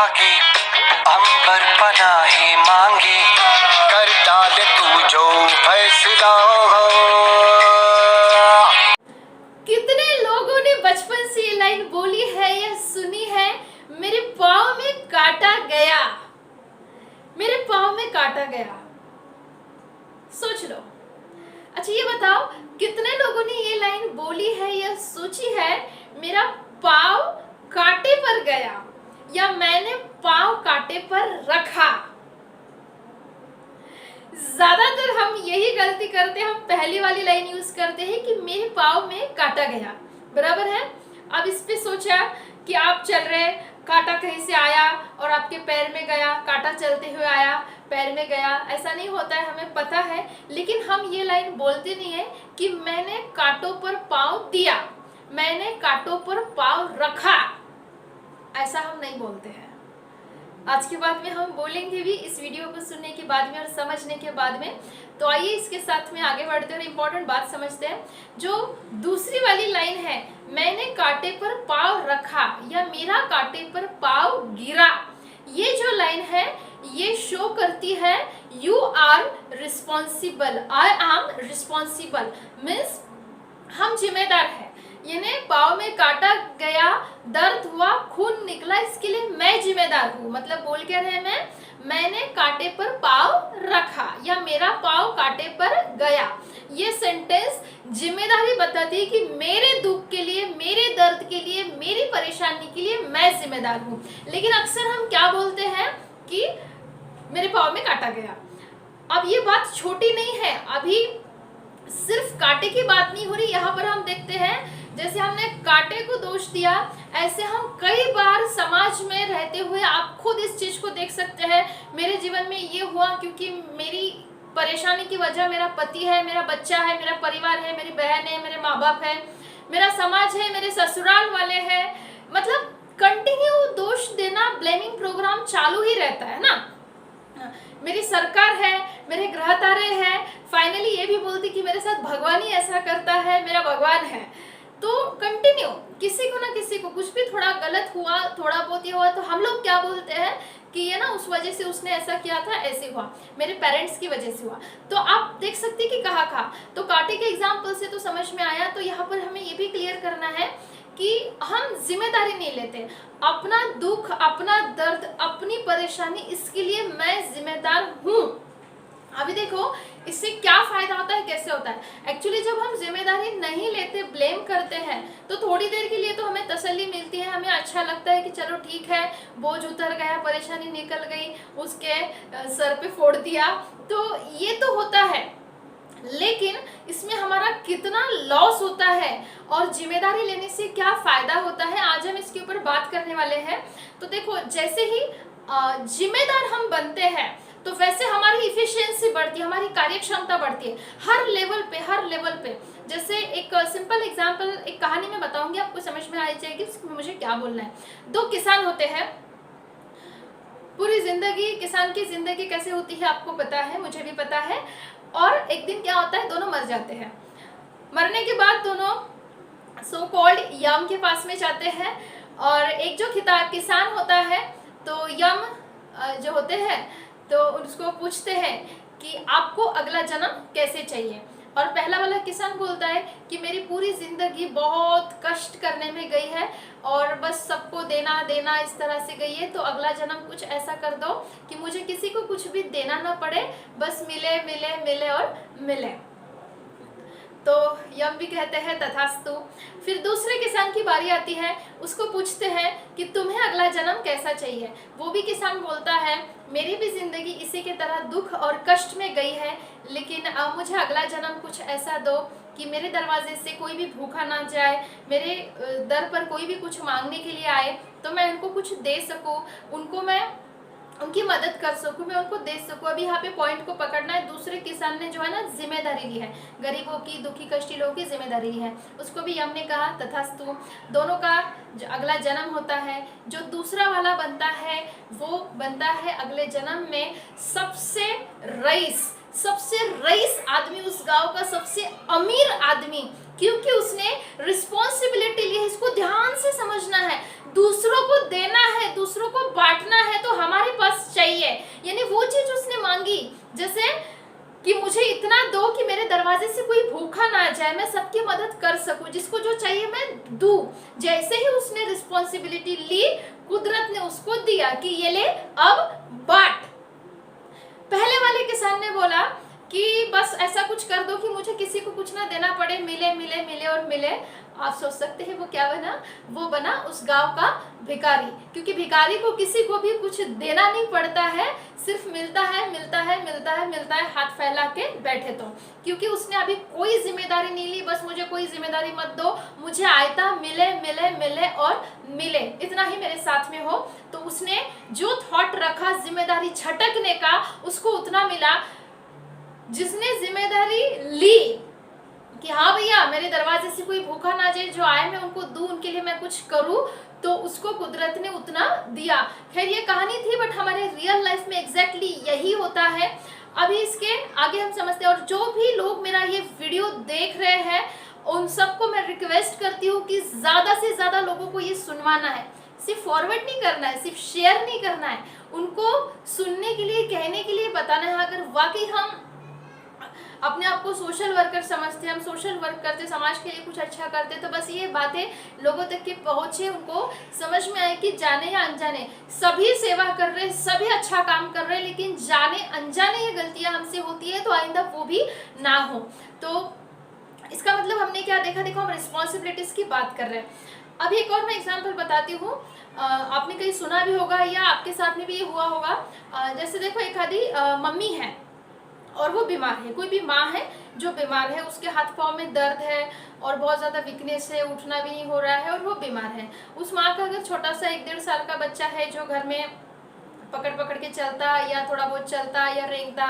जागे, अंबर पनाहे मांगे, कर डाल तू जो फैसला हो। कितने लोगों ने बचपन से ये लाइन बोली है या सुनी है, मेरे पाँव में काटा गया, मेरे पाँव में काटा गया। सोच लो। अच्छा ये बताओ, कितने लोगों ने ये लाइन बोली है या सोची है, मेरा पाँव कांटे पर गया या मैंने पाँव कांटे पर रखा। ज्यादातर हम यही गलती करते हैं, हम पहली वाली लाइन यूज करते हैं कि मेरे पाँव में काटा गया, बराबर है। अब इस पे सोचा कि आप चल रहे, कांटा कहीं से आया और आपके पैर में गया, कांटा चलते हुए आया पैर में गया, ऐसा नहीं होता है, हमें पता है। लेकिन हम ये लाइन बोलते नहीं है कि मैंने कांटों पर पाँव दिया, मैंने कांटों पर पाँव रखा, ऐसा हम नहीं बोलते हैं। आज के बाद में हम बोलेंगे भी, इस वीडियो को सुनने के बाद में और समझने के बाद में। तो आइए इसके साथ में आगे बढ़ते हैं और इम्पोर्टेंट बात समझते हैं। जो दूसरी वाली लाइन है, मैंने कांटे पर पाँव रखा या मेरा कांटे पर पाँव गिरा, ये जो लाइन है ये शो करती है you are responsible, I am responsible, means हम जिम्मेदार हैं। यानी पाँव में काटा गया, दर्द हुआ, खून निकला, इसके लिए मैं जिम्मेदार हूँ। मतलब बोल क्या रहे मैं, मैंने कांटे पर पाँव रखा या मेरा पाँव कांटे पर गया। ये सेंटेंस जिम्मेदारी बताती है कि मेरे दुख के लिए, मेरे दर्द के लिए, मेरी परेशानी के लिए मैं जिम्मेदार हूँ। लेकिन अक्सर हम क्या बोलते हैं कि मेरे पाँव में काटा गया। अब ये बात छोटी नहीं है, अभी सिर्फ कांटे की बात नहीं हो रही, यहाँ पर हम देखते हैं जैसे हमने कांटे को दोष दिया, ऐसे हम कई बार समाज में रहते हुए आप खुद इस चीज को देख सकते हैं। मेरे जीवन में ये हुआ क्योंकि मेरी परेशानी की वजह मेरा पति है, मेरा बच्चा है, मेरा परिवार है, मेरी बहन है, मेरे माँ बाप है, मेरा समाज है, मेरे ससुराल वाले हैं। मतलब कंटिन्यू दोष देना, ब्लेमिंग प्रोग्राम चालू ही रहता है ना। मेरी सरकार है, मेरे ग्रह तारे हैं, फाइनली ये भी बोलती कि मेरे साथ भगवान ही ऐसा करता है, मेरा भगवान है। तो कंटिन्यू किसी को ना किसी को कुछ भी थोड़ा गलत हुआ, थोड़ा बहुत ये हुआ, तो हम लोग क्या बोलते हैं कि ये ना उस वजह से उसने ऐसा किया था, ऐसे हुआ, मेरे पेरेंट्स की वजह से हुआ। तो आप देख सकते हैं कि कहाँ तो कांटे के एग्जाम्पल से तो समझ में आया। तो यहाँ पर हमें ये भी क्लियर करना है कि हम जिम्मेदारी नहीं लेते, अपना दुख, अपना दर्द, अपनी परेशानी, इसके लिए मैं जिम्मेदार हूँ। अभी देखो इससे क्या फायदा होता है, कैसे होता है। एक्चुअली जब हम जिम्मेदारी नहीं लेते, ब्लेम करते हैं, तो थोड़ी देर के लिए तो हमें तसल्ली मिलती है, हमें अच्छा लगता है कि चलो ठीक है, बोझ उतर गया, परेशानी निकल गई, उसके सर पे फोड़ दिया, तो ये तो होता है। लेकिन इसमें हमारा कितना लॉस होता है और जिम्मेदारी लेने से क्या फायदा होता है, आज हम इसके ऊपर बात करने वाले हैं। तो देखो, जैसे ही जिम्मेदार हम बनते हैं तो वैसे हमारी इफिशियंसी बढ़ती है, हमारी कार्यक्षमता बढ़ती है हर लेवल पे, हर लेवल पे। जैसे एक सिंपल एग्जांपल, एक कहानी में बताऊंगी, आपको समझ में आ जाएगी मुझे क्या बोलना है। दो किसान होते हैं, पूरी जिंदगी, किसान की जिंदगी कैसे होती है आपको पता है, मुझे भी पता है। और एक दिन क्या होता है, दोनों मर जाते हैं। मरने के बाद दोनों सो कॉल्ड यम के पास में जाते हैं और एक जो किसान होता है तो यम जो होते हैं तो उसको पूछते हैं कि आपको अगला जन्म कैसे चाहिए। और पहला वाला किसान बोलता है कि मेरी पूरी जिंदगी बहुत कष्ट करने में गई है और बस सबको देना देना इस तरह से गई है, तो अगला जन्म कुछ ऐसा कर दो कि मुझे किसी को कुछ भी देना ना पड़े, बस मिले मिले मिले और मिले। तो यम भी कहते हैं तथास्तु। फिर दूसरे किसान की बारी आती है, उसको पूछते हैं कि तुम्हें अगला जन्म कैसा चाहिए। वो भी किसान बोलता है मेरी भी जिंदगी इसी की तरह दुख और कष्ट में गई है, लेकिन अब मुझे अगला जन्म कुछ ऐसा दो कि मेरे दरवाजे से कोई भी भूखा ना जाए, मेरे दर पर कोई भी कुछ मांगने के लिए आए तो मैं उनको कुछ दे सकूं, उनको मैं उनकी मदद कर सकूं, मैं उनको दे सकूं। अभी यहाँ पे पॉइंट को पकड़ना है, दूसरे किसान ने जो है ना जिम्मेदारी ली है, गरीबों की, दुखी कष्टी लोगों की जिम्मेदारी ली है, उसको भी यम ने कहा तथास्तु। दोनों का जो अगला जन्म होता है, जो दूसरा वाला बनता है वो बनता है अगले जन्म में सबसे रईस आदमी, उस गांव का सबसे अमीर आदमी, क्योंकि उसने रिस्पॉन्सिबिलिटी ली है। इसको ध्यान से समझना है, दूसरों को देना है, दूसरों को बांटना मदद कर सकूं, जिसको जो चाहिए मैं दूं। जैसे ही उसने रिस्पॉन्सिबिलिटी ली, कुदरत ने उसको दिया कि ये ले अब बांट। पहले वाले किसान ने बोला कि बस ऐसा कुछ कर दो कि मुझे किसी को कुछ ना देना पड़े, मिले मिले मिले और मिले। आप सोच सकते हैं वो क्या बना? वो बना उस गांव का भिखारी, क्योंकि भिखारी को किसी को भी कुछ देना नहीं पड़ता है, सिर्फ मिलता है मिलता है मिलता है मिलता है, हाथ फैला के बैठे। तो क्योंकि उसने अभी कोई जिम्मेदारी नहीं ली, बस मुझे कोई जिम्मेदारी मत दो, मुझे आयता मिले मिले मिले और मिले, इतना ही मेरे साथ में हो। तो उसने जो थॉट रखा जिम्मेदारी झटकने का, उसको उतना मिला। जिसने जिम्मेदारी ली कि हाँ भैया मेरे दरवाजे से कोई भूखा ना जाए, जो आए मैं उनको दूं, उनके लिए मैं कुछ करूं, तो उसको कुदरत ने उतना दिया। खैर ये कहानी थी, बट हमारे रियल लाइफ में एग्जैक्टली यही होता है। अभी इसके आगे हम समझते हैं। और जो भी लोग मेरा ये वीडियो देख रहे हैं, उन सबको मैं रिक्वेस्ट करती हूँ कि ज़्यादा से ज़्यादा लोगों को ये सुनवाना है। सिर्फ फॉरवर्ड नहीं करना है, सिर्फ शेयर नहीं करना है, उनको सुनने के लिए, कहने के लिए बताना है। अगर वाकई हम अपने आप को सोशल वर्कर समझते हैं, हम सोशल वर्क करते, समाज के लिए कुछ अच्छा करते, तो बस ये बातें लोगों तक के पहुंचे, उनको समझ में आए कि जाने या अनजाने सभी सेवा कर रहे, सभी अच्छा काम कर रहे, लेकिन जाने अनजाने ये गलतियां हमसे होती है, तो आइंदा वो भी ना हो। तो इसका मतलब हमने क्या देखा? देखो, हम रिस्पॉन्सिबिलिटीज की बात कर रहे हैं। अभी एक और मैं एग्जाम्पल बताती हूँ। आपने कहीं सुना भी होगा या आपके साथ में भी ये हुआ होगा। जैसे देखो, एक आधी मम्मी है और वो बीमार है, कोई भी माँ है जो बीमार है, उसके हाथ पाँव में दर्द है और बहुत ज़्यादा वीकनेस है, उठना भी नहीं हो रहा है और वो बीमार है। उस माँ का अगर छोटा सा 1-1.5 साल का बच्चा है जो घर में पकड़ पकड़ के चलता या थोड़ा बहुत चलता या रेंगता,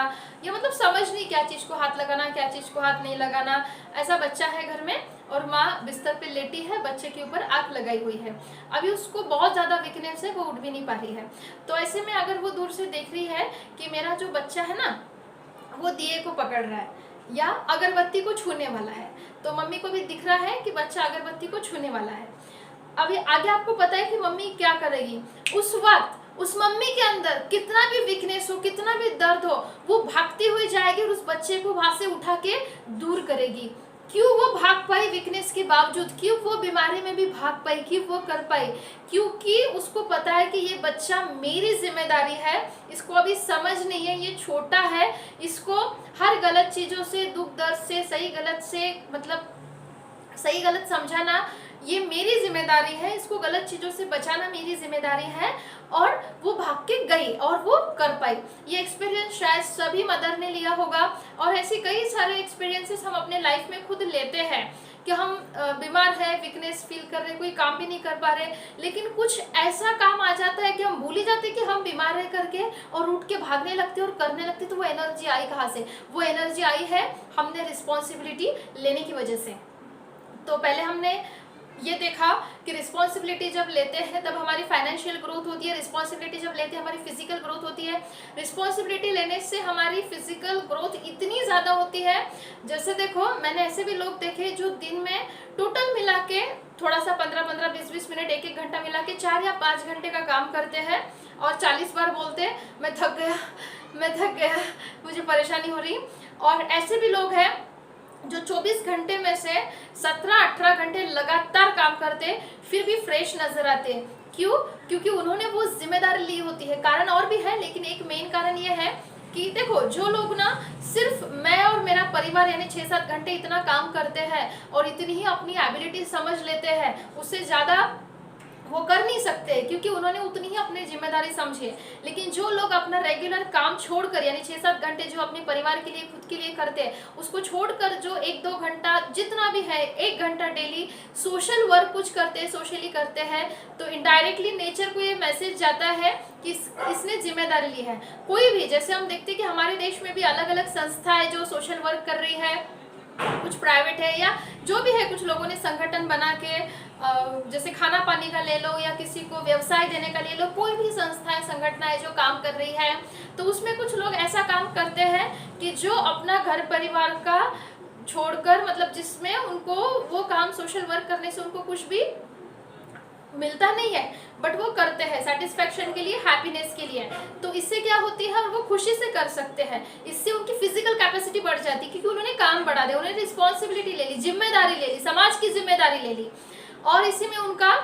या मतलब समझ नहीं क्या चीज़ को हाथ लगाना, क्या चीज़ को हाथ नहीं लगाना, ऐसा बच्चा है घर में, और माँ बिस्तर पे लेटी है, बच्चे के ऊपर आग लगाई हुई है। अभी उसको बहुत ज़्यादा वीकनेस है, वो उठ भी नहीं पा रही है। तो ऐसे में अगर वो दूर से देख रही है कि मेरा जो बच्चा है ना, वो दिए को पकड़ रहा है या अगरबत्ती को छूने वाला है, तो मम्मी को भी दिख रहा है कि बच्चा अगरबत्ती को छूने वाला है। अभी आगे आपको पता है कि मम्मी क्या करेगी। उस वक्त उस मम्मी के अंदर कितना भी वीकनेस हो, कितना भी दर्द हो, वो भागती हुई जाएगी और उस बच्चे को वहां से उठा के दूर करेगी। क्यों वो भाग पाई वीकनेस के बावजूद? क्यों वो बीमारी में भी भाग पाई? क्यों वो कर पाई? क्योंकि उसको पता है कि ये बच्चा मेरी जिम्मेदारी है, इसको अभी समझ नहीं है, ये छोटा है, इसको हर गलत चीज़ों से, दुख दर्द से, सही गलत से, मतलब सही गलत समझाना ये मेरी जिम्मेदारी है, इसको गलत चीज़ों से बचाना मेरी जिम्मेदारी है। और वो भाग के गई और वो कर पाई। ये एक्सपीरियंस शायद सभी मदर ने लिया होगा, और ऐसे कई सारे एक्सपीरियंसेस हम अपने लाइफ में खुद लेते हैं कि हम बीमार है, वीकनेस फील कर रहे, कोई काम भी नहीं कर पा रहे, लेकिन कुछ ऐसा काम आ जाता है कि हम भूल ही जाते कि हम बीमार है करके, और उठ के भागने लगते और करने लगते। तो वो एनर्जी आई कहाँ से? वो एनर्जी आई है हमने रिस्पॉन्सिबिलिटी लेने की वजह से। तो पहले हमने ये देखा कि रिस्पॉन्सिबिलिटी जब लेते हैं तब हमारी फाइनेंशियल ग्रोथ होती है, रिस्पॉन्सिबिलिटी जब लेते हैं हमारी फिजिकल ग्रोथ होती है। रिस्पॉन्सिबिलिटी लेने से हमारी फिजिकल ग्रोथ इतनी ज़्यादा होती है, जैसे देखो मैंने ऐसे भी लोग देखे जो दिन में टोटल मिला के थोड़ा सा 15-15, 20-20 मिनट, 1-1 घंटा मिला के 4 या 5 घंटे का काम करते हैं और 40 बार बोलते मैं थक गया, मैं थक गया, मुझे परेशानी हो रही। और ऐसे भी लोग हैं जो 24 घंटे में से 17-18 घंटे लगातार काम करते, फिर भी फ्रेश नजर आते। क्यों? क्योंकि उन्होंने वो जिम्मेदारी ली होती है। कारण और भी है, लेकिन एक मेन कारण ये है कि देखो, जो लोग ना सिर्फ मैं और मेरा परिवार यानी 6-7 घंटे इतना काम करते हैं और इतनी ही अपनी एबिलिटी समझ लेते हैं, उससे ज़्यादा वो कर नहीं सकते क्योंकि उन्होंने उतनी ही अपनी जिम्मेदारी समझी। लेकिन जो लोग अपना रेगुलर काम छोड़कर, यानी 6-7 घंटे जो अपने परिवार के लिए, खुद के लिए करते हैं, उसको छोड़कर जो 1-2 घंटा जितना भी है, 1 घंटा डेली सोशल वर्क कुछ करते हैं, सोशली करते हैं, तो इनडायरेक्टली नेचर को ये मैसेज जाता है कि इसने जिम्मेदारी ली है। कोई भी, जैसे हम देखते हैं कि हमारे देश में भी अलग अलग संस्थाएं जो सोशल वर्क कर रही है, कुछ प्राइवेट है या जो भी है, कुछ लोगों ने संगठन बना के, जैसे खाना पानी का ले लो या किसी को व्यवसाय देने का ले लो, कोई भी संस्थाएं, संगठनाएं जो काम कर रही है, तो उसमें कुछ लोग ऐसा काम करते हैं कि जो अपना घर परिवार का छोड़कर, मतलब जिसमें उनको वो काम सोशल वर्क करने से उनको कुछ भी मिलता नहीं है, बट वो करते हैं सेटिस्फेक्शन के लिए, हैप्पीनेस के लिए। तो इससे क्या होती है, और वो खुशी से कर सकते हैं, इससे उनकी फिजिकल कैपेसिटी बढ़ जाती है, क्योंकि उन्होंने काम बढ़ा दिया, उन्होंने रिस्पॉन्सिबिलिटी ले ली, जिम्मेदारी ले ली, समाज की जिम्मेदारी ले ली, और इसी में उनका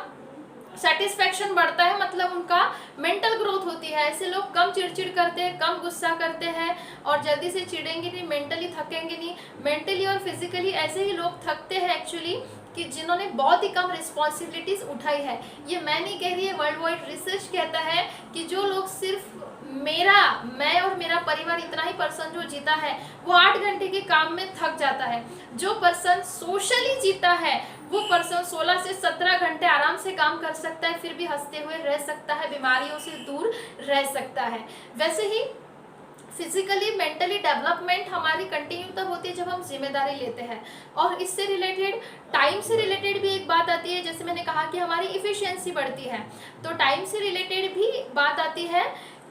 सेटिस्फेक्शन बढ़ता है, मतलब उनका मेंटल ग्रोथ होती है। ऐसे लोग कम चिड़चिड़ करते हैं, कम गुस्सा करते हैं, और जल्दी से चिढ़ेंगे नहीं, मेंटली थकेंगे नहीं। मेंटली और फिजिकली ऐसे ही लोग थकते हैं एक्चुअली कि जिन्होंने बहुत ही कम रिस्पॉन्सिबिलिटीज उठाई है। ये मैं नहीं कह रही है, वर्ल्ड वाइड रिसर्च कहता है कि जो लोग सिर्फ मैं और मेरा परिवार इतना ही पर्सन जो जीता है, वो 8 घंटे के काम में थक जाता है। जो पर्सन सोशली जीता है वो पर्सन 16 से 17 घंटे आराम से काम कर सकता है, फिर भी हंसते हुए रह सकता है, बीमारियों से दूर रह सकता है। वैसे ही फिजिकली मेंटली डेवलपमेंट हमारी कंटिन्यू तब होती है जब हम जिम्मेदारी लेते हैं। और इससे रिलेटेड, टाइम से रिलेटेड भी एक बात आती है, जैसे मैंने कहा कि हमारी इफिशियंसी बढ़ती है, तो टाइम से रिलेटेड भी बात आती है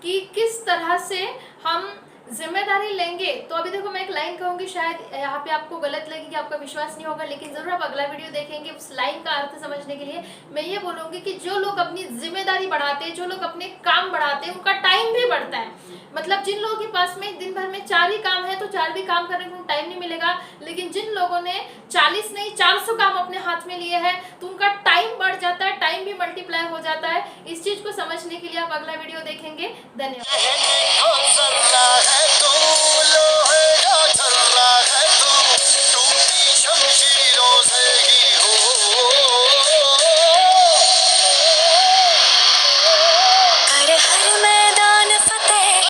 कि किस तरह से हम जिम्मेदारी लेंगे। तो अभी देखो, मैं एक लाइन कहूँगी, शायद यहाँ पे आपको गलत लगेगी, आपका विश्वास नहीं होगा, लेकिन ज़रूर आप अगला वीडियो देखेंगे उस लाइन का अर्थ समझने के लिए। मैं ये बोलूँगी कि जो लोग अपनी जिम्मेदारी बढ़ाते हैं, जो लोग अपने काम बढ़ाते हैं, उनका टाइम भी बढ़ता है। मतलब जिन लोगों के पास में दिन भर में 4 ही काम है, तो 4 भी काम करने को टाइम नहीं मिलेगा, लेकिन जिन लोगों ने 40 नहीं 400 काम अपने हाथ में लिए हैं, तो उनका टाइम बढ़ जाता है, टाइम भी मल्टीप्लाई हो जाता है। इस चीज़ को समझने के लिए आप अगला वीडियो देखेंगे। धन्यवाद।